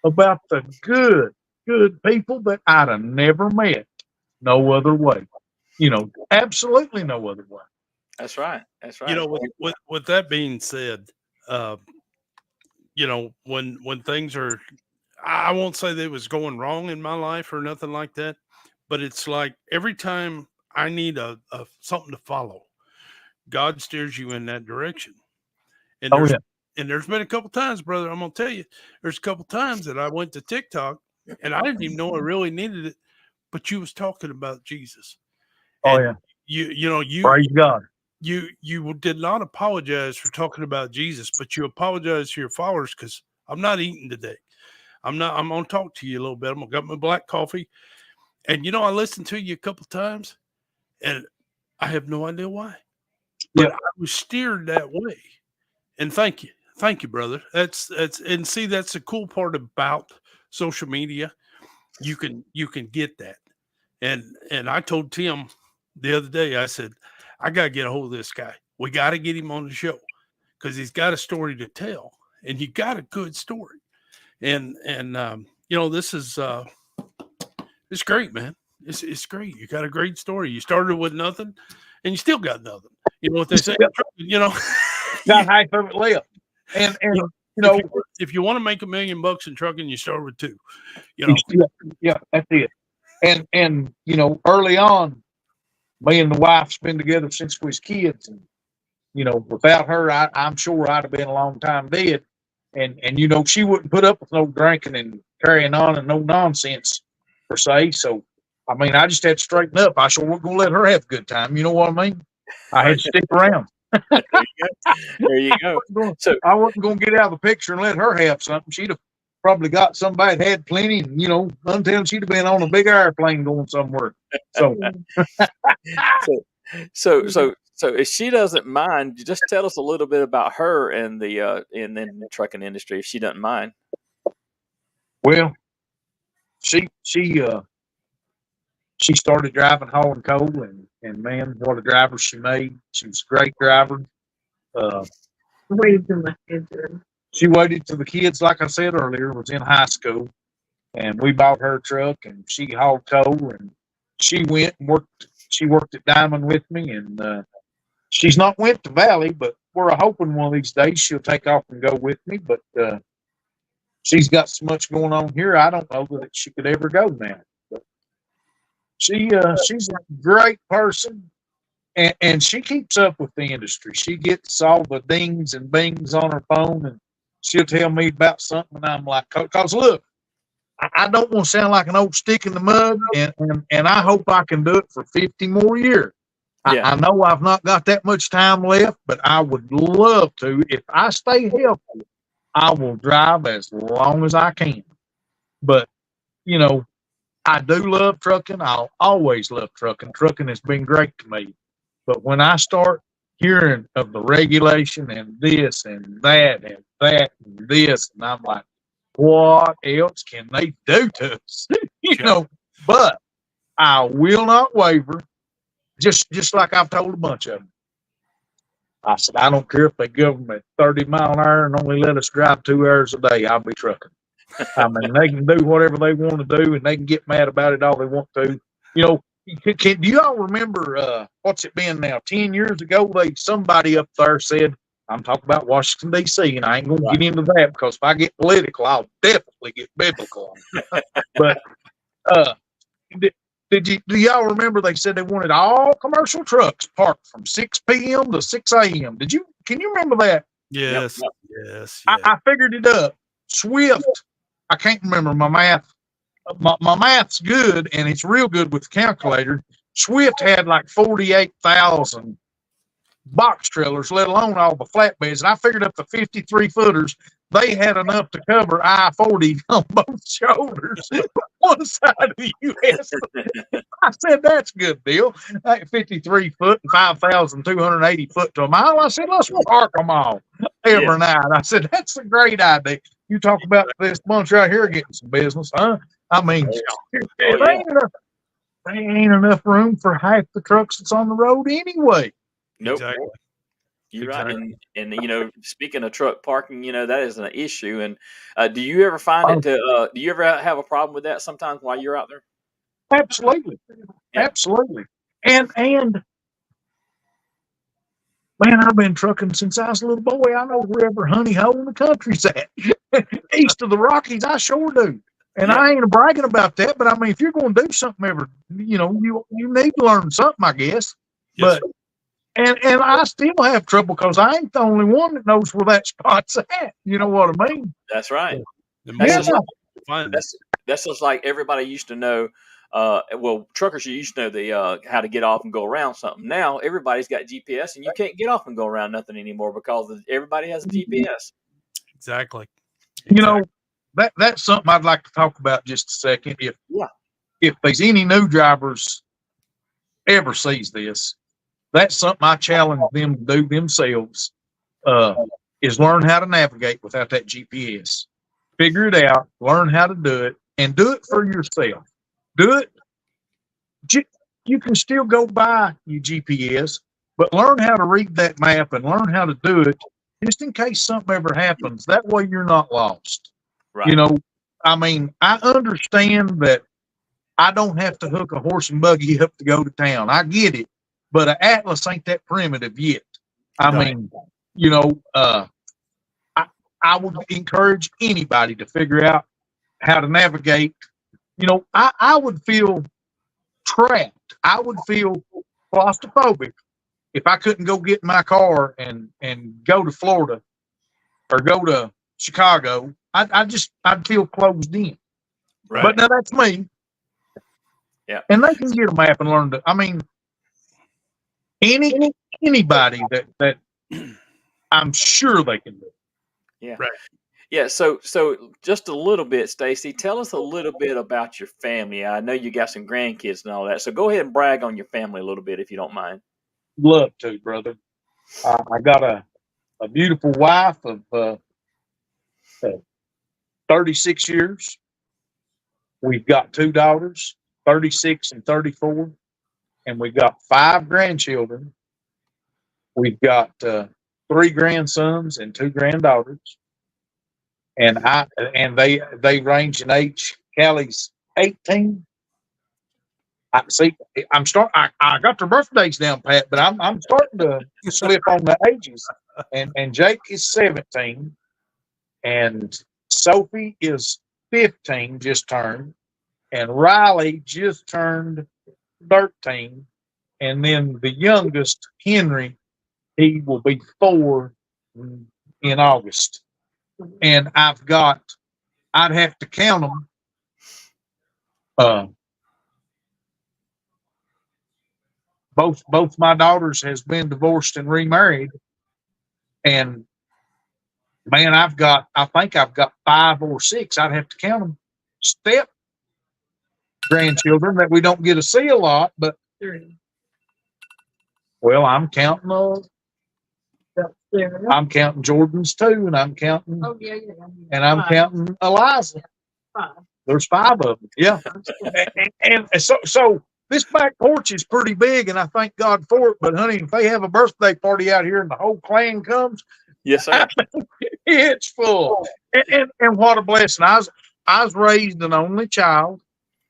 about the good people that I'd have never met no other way. Absolutely no other way. That's right. That's right. With that being said, when things are, I won't say that it was going wrong in my life or nothing like that, but it's like every time I need a something to follow, God steers you in that direction. And there's been a couple times, brother, I'm going to tell you, there's a couple times that I went to TikTok and I didn't even know I really needed it, but you was talking about Jesus. And you praise God. You did not apologize for talking about Jesus, but you apologize to your followers because I'm not eating today. I'm going to talk to you a little bit. I'm going to get my black coffee. And, I listened to you a couple times and I have no idea why, but I was steered that way. And thank you, brother. That's the cool part about social media. You can get that. And I told Tim the other day, I said, I got to get a hold of this guy. We got to get him on the show because he's got a story to tell and you got a good story. And this is, it's great, man. It's great. You got a great story. You started with nothing and you still got nothing. You know what they say? Got half of it left. And if you want to make $1 million in trucking, you start with 2. Yeah, that's it. And early on, me and the wife's been together since we was kids, and without her, I'm sure I'd have been a long time dead. And she wouldn't put up with no drinking and carrying on and no nonsense per se. So I mean, I just had to straighten up. I sure wasn't gonna let her have a good time. You know what I mean? I had to stick around. There you go. So I wasn't gonna get out of the picture and let her have something. She'd have probably got somebody that had plenty, and until she'd have been on a big airplane going somewhere. So, so if she doesn't mind, just tell us a little bit about her and the trucking industry, if she doesn't mind. Well, she started driving hauling coal, and man, what a driver she made. She was a great driver. Waited till my kids were. She waited till the kids, like I said earlier, was in high school, and we bought her truck, and she hauled coal, and she went and worked. She worked at Diamond with me, and she's not went to Valley, but we're hoping one of these days she'll take off and go with me. But she's got so much going on here, I don't know that she could ever go now. But she's a great person. And she keeps up with the industry. She gets all the dings and bings on her phone, and she'll tell me about something, and I'm like, because look, I don't want to sound like an old stick in the mud, and I hope I can do it for 50 more years. Yeah. I know I've not got that much time left, but I would love to. If I stay healthy, I will drive as long as I can. But, I do love trucking. I'll always love trucking. Trucking has been great to me. But when I start hearing of the regulation and this and that and that and this, and I'm like, what else can they do to us? But I will not waver, just like I've told a bunch of them. I said, I don't care if they give them at 30 mile an hour and only let us drive 2 hours a day. I'll be trucking. I mean, they can do whatever they want to do, and they can get mad about it all they want to. You know, do y'all remember, what's it been now, 10 years ago, somebody up there said, I'm talking about Washington, D.C., and I ain't going to get into that because if I get political, I'll definitely get biblical. But do y'all remember they said they wanted all commercial trucks parked from 6 p.m. to 6 a.m.? Can you remember that? Yes. Yep. Yes. I figured it up. Swift, I can't remember my math. My math's good, and it's real good with the calculator. Swift had like 48,000 box trailers, let alone all the flatbeds. And I figured up the 53 footers, they had enough to cover I-40 on both shoulders, one side of the U.S. I said, that's a good deal. 53 foot and 5,280 foot to a mile. I said, let's park them all every night. I said, that's a great idea. You talk about this bunch right here getting some business, huh? I mean, there ain't enough room for half the trucks that's on the road anyway. Nope. Exactly. You're Exactly. right. And speaking of truck parking, that is an issue. And do you ever find do you ever have a problem with that sometimes while you're out there? Absolutely. Yeah. Absolutely. And man, I've been trucking since I was a little boy. I know wherever honey hole in the country's at. East of the Rockies, I sure do. And I ain't bragging about that, but I mean, if you're going to do something you need to learn something, I guess. Yes, But and I still have trouble because I ain't the only one that knows where that spot's at. You know what I mean? That's right. That's just like everybody used to know. Truckers used to know the how to get off and go around something. Now everybody's got GPS, and you can't get off and go around nothing anymore because everybody has a GPS. Exactly. That's something I'd like to talk about just a second. If there's any new drivers ever sees this, that's something I challenge them to do themselves. Is learn how to navigate without that GPS. Figure it out, learn how to do it, and do it for yourself. Do it. You can still go buy your GPS, but learn how to read that map and learn how to do it just in case something ever happens. That way you're not lost. Right. I mean, I understand that I don't have to hook a horse and buggy up to go to town. I get it, but an Atlas ain't that primitive yet. I mean, I would encourage anybody to figure out how to navigate. I would feel trapped. I would feel claustrophobic if I couldn't go get in my car and go to Florida or go to Chicago. I'd feel closed in. Right. But now that's me. Yeah. And they can get a map and learn to. I mean, anybody that I'm sure they can do. Yeah. Right. Yeah. So just a little bit, Stacey, tell us a little bit about your family. I know you got some grandkids and all that. So go ahead and brag on your family a little bit, if you don't mind. Love to, brother. I got a beautiful wife of 36 years. We've got 2 daughters, 36 and 34, and we've got 5 grandchildren. We've got 3 grandsons and 2 granddaughters, and they range in age. Callie's 18. I got their birthdays down pat, but I'm starting to slip on the ages. And Jake is 17, and Sophie is 15, just turned, and Riley just turned 13, and then the youngest, Henry, he will be 4 in August. And I'd have to count them. Both my daughters has been divorced and remarried, and man, I think I've got 5 or 6. I'd have to count them. Step grandchildren that we don't get to see a lot, but well, I'm counting Jordan's 2, and I'm counting, and I'm counting Eliza. 5. There's 5 of them, yeah. and so this back porch is pretty big, and I thank God for it. But honey, if they have a birthday party out here and the whole clan comes, Yes, sir. it's full. And what a blessing! I was raised an only child.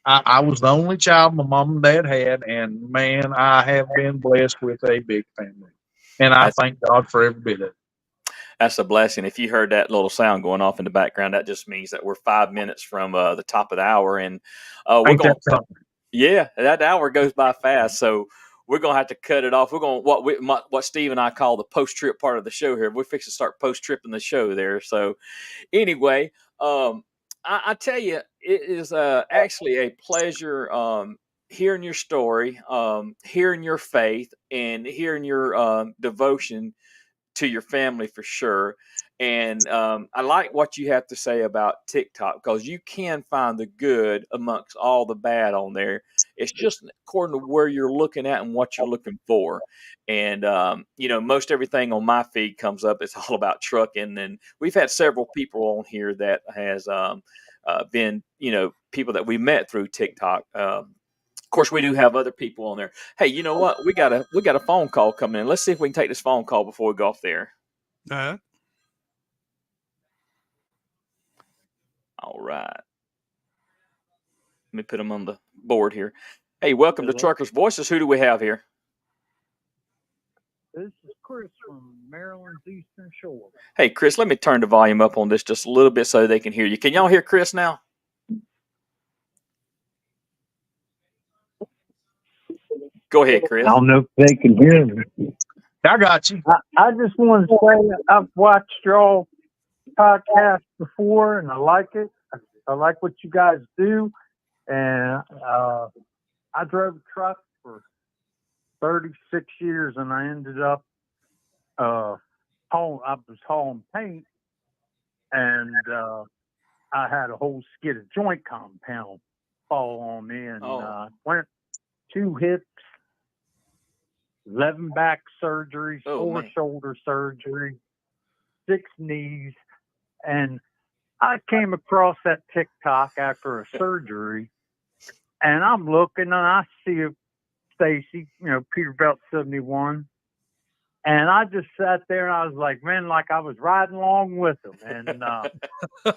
I was the only child my mom and dad had, and man, I have been blessed with a big family, and I That's thank God for every bit of it. that's a blessing. If you heard that little sound going off in the background, that just means that we're 5 minutes from the top of the hour, and we're Ain't going. that something? Yeah, that hour goes by fast, so we're gonna have to cut it off. We're gonna what Steve and I call the post trip part of the show here. We're fixing to start post tripping the show there. So anyway, I tell you, it is actually a pleasure hearing your story, hearing your faith, and hearing your devotion to your family for sure. And I like what you have to say about TikTok because you can find the good amongst all the bad on there. It's just according to where you're looking at and what you're looking for. And, most everything on my feed comes up. It's all about trucking. And we've had several people on here that has been, people that we met through TikTok. Of course, we do have other people on there. Hey, you know what? We got a phone call coming in. Let's see if we can take this phone call before we go off there. Uh, All right. Let me put them on the board here. Hey, welcome to Hello. Truckers Voices. Who do we have here? This is Chris from Maryland's Eastern Shore. Hey, Chris, let me turn the volume up on this just a little bit so they can hear you. Can y'all hear Chris now? Go ahead, Chris. I don't know if they can hear me. I got you. I just want to say I've watched your podcast before, and I like it. I like what you guys do. And I drove a truck for 36 years, and I ended up I was hauling paint, and I had a whole skid of joint compound fall on me, and went 2 hips, 11 back surgeries, 4 shoulder surgery, 6 knees, and I came across that TikTok after a surgery, and I'm looking and I see Stacey, Peterbilt 71, and I just sat there and I was like, man, like I was riding along with him, and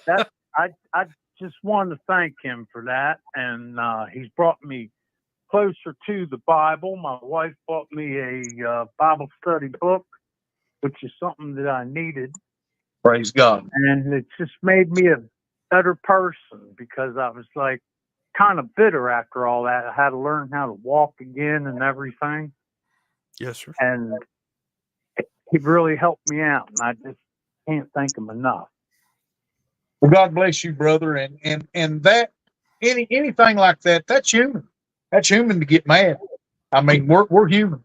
that I just wanted to thank him for that, and he's brought me closer to the Bible. My wife bought me a Bible study book, which is something that I needed. Praise God. And it just made me a better person because I was like kind of bitter after all that. I had to learn how to walk again and everything. yes, sir. And he really helped me out. And I just can't thank him enough. Well, God bless you, brother. And that anything like that, that's human. That's human to get mad. I mean, we're human.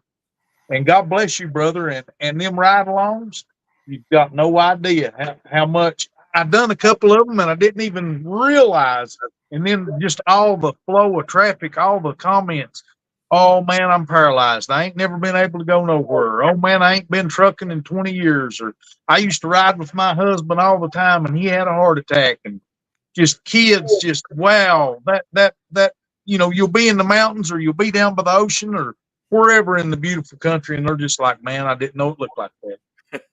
And God bless you, brother. And them ride-alongs, you've got no idea how much. I've done a couple of them, and I didn't even realize. And then just all the flow of traffic, all the comments. Oh, man, I'm paralyzed. I ain't never been able to go nowhere. Oh, man, I ain't been trucking in 20 years. Or I used to ride with my husband all the time, and he had a heart attack. And just kids, just, wow, that you'll be in the mountains or you'll be down by the ocean or wherever in the beautiful country, and they're just like, man, I didn't know it looked like that.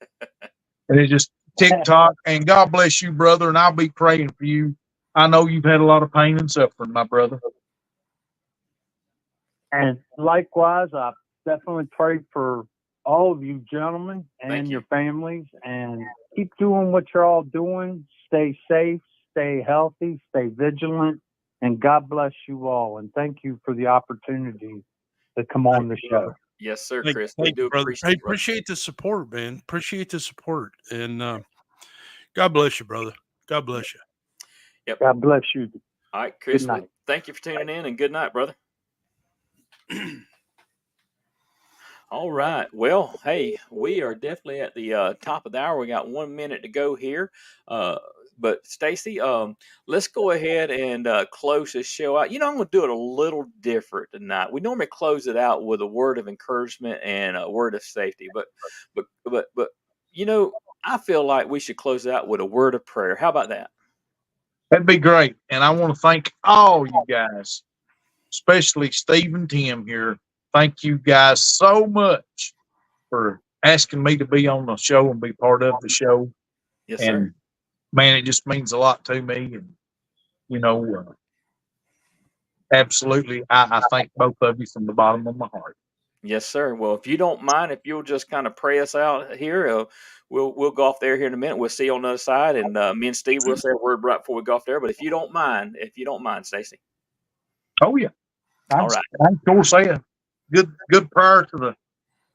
And it just TikTok, and God bless you, brother, and I'll be praying for you. I know you've had a lot of pain and suffering, my brother. And likewise, I definitely pray for all of you gentlemen and your families, and keep doing what you're all doing. Stay safe, stay healthy, stay vigilant, and God bless you all. And thank you for the opportunity to come on the show. Yes, sir, Thank Chris. you, We do brother. appreciate it. Appreciate the support, man. Appreciate the support. And God bless you, brother. God bless you. Yep. God bless you. All right, Chris. Good night. Thank you for tuning in, and good night, brother. All right. Well, hey, we are definitely at the top of the hour. We got 1 minute to go here. But Stacey, let's go ahead and close this show out. I'm going to do it a little different tonight. We normally close it out with a word of encouragement and a word of safety. But I feel like we should close it out with a word of prayer. How about that? That'd be great. And I want to thank all you guys especially Steve and Tim here. Thank you guys so much for asking me to be on the show and be part of the show. Yes, and sir. man, it just means a lot to me. And you know, absolutely, I thank both of you from the bottom of my heart. Yes, sir. Well, if you don't mind, if you'll just kind of pray us out here, we'll go off there here in a minute. We'll see you on the other side, and me and Steve will say a word right before we go off there. But if you don't mind, Stacey. Oh yeah, All right. I'm sure say a good prayer to the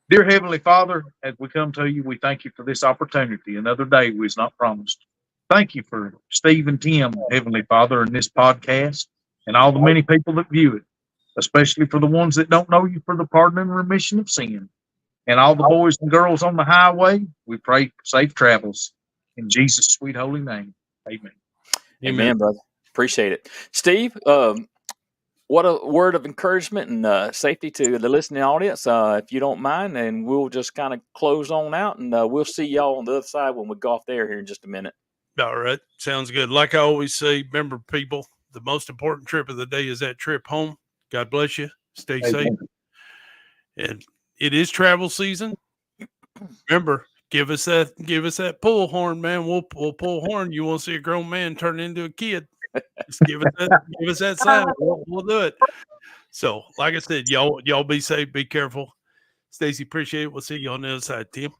dear Heavenly Father. As we come to you, we thank you for this opportunity. Another day was not promised. Thank you for Steve and Tim, Heavenly Father, in this podcast, and all the many people that view it, especially for the ones that don't know you, for the pardon and remission of sin. And all the boys and girls on the highway, we pray for safe travels. In Jesus' sweet holy name, amen. Amen, brother. Appreciate it. Steve, what a word of encouragement and safety to the listening audience, if you don't mind, and we'll just kind of close on out, and we'll see y'all on the other side when we go off there here in just a minute. All right. Sounds good. Like I always say, remember, people, the most important trip of the day is that trip home. God bless you. Stay safe. And it is travel season. Remember, give us that pull horn, man. We'll pull horn. You want to see a grown man turn into a kid? Just give us that sign. We'll do it. So, like I said, y'all be safe, be careful. Stacey, appreciate it. We'll see you on the other side, Tim.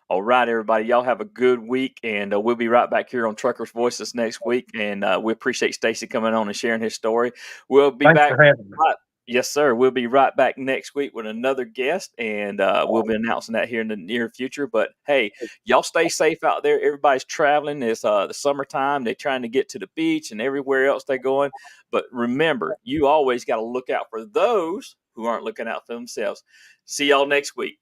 All right, everybody. Y'all have a good week, and we'll be right back here on Truckers Voices next week. And we appreciate Stacey coming on and sharing his story. We'll be Thanks back. for having me. Yes, sir. We'll be right back next week with another guest, and we'll be announcing that here in the near future. But hey, y'all stay safe out there. Everybody's traveling. It's the summertime. They're trying to get to the beach and everywhere else they're going. But remember, you always got to look out for those who aren't looking out for themselves. See y'all next week.